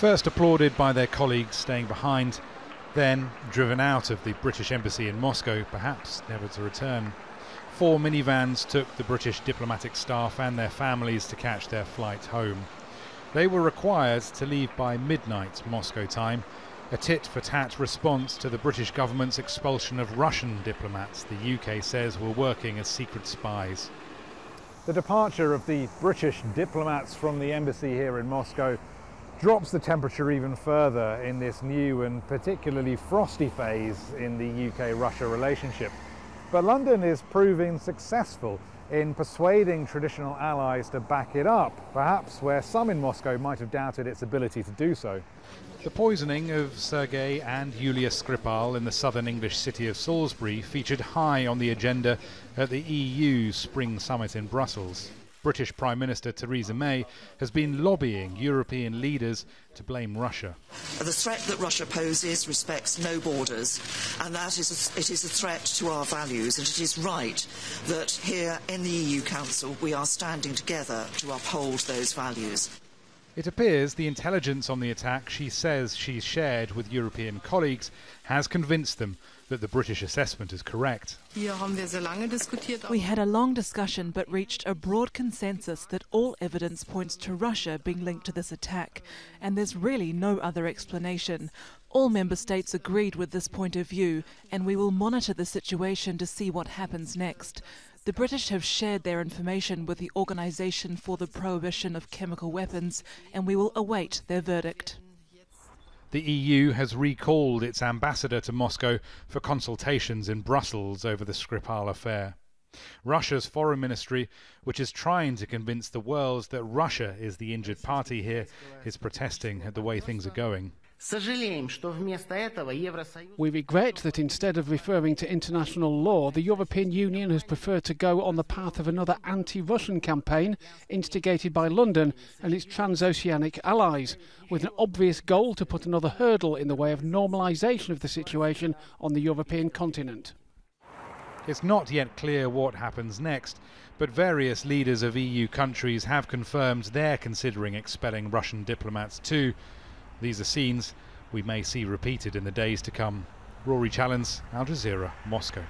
First applauded by their colleagues staying behind, then driven out of the British embassy in Moscow, perhaps never to return. 4 minivans took the British diplomatic staff and their families to catch their flight home. They were required to leave by midnight Moscow time, a tit-for-tat response to the British government's expulsion of Russian diplomats the UK says were working as secret spies. The departure of the British diplomats from the embassy here in Moscow drops the temperature even further in this new and particularly frosty phase in the UK-Russia relationship. But London is proving successful in persuading traditional allies to back it up, perhaps where some in Moscow might have doubted its ability to do so. The poisoning of Sergei and Jazeera Skripal in the southern English city of Salisbury featured high on the agenda at the EU Spring Summit in Brussels. British Prime Minister Theresa May has been lobbying European leaders to blame Russia. The threat that Russia poses respects no borders, and it is a threat to our values, and it is right that here in the EU Council we are standing together to uphold those values. It appears the intelligence on the attack she says she's shared with European colleagues has convinced them that the British assessment is correct. We had a long discussion but reached a broad consensus that all evidence points to Russia being linked to this attack, and there's really no other explanation. All member states agreed with this point of view, and we will monitor the situation to see what happens next. The British have shared their information with the Organisation for the Prohibition of Chemical Weapons, and we will await their verdict. The EU has recalled its ambassador to Moscow for consultations in Brussels over the Skripal affair. Russia's foreign ministry, which is trying to convince the world that Russia is the injured party here, is protesting at the way things are going. We regret that instead of referring to international law, the European Union has preferred to go on the path of another anti-Russian campaign instigated by London and its transoceanic allies, with an obvious goal to put another hurdle in the way of normalisation of the situation on the European continent. It's not yet clear what happens next, but various leaders of EU countries have confirmed they're considering expelling Russian diplomats too. These are scenes we may see repeated in the days to come. Rory, Challands, Al Jazeera, Moscow.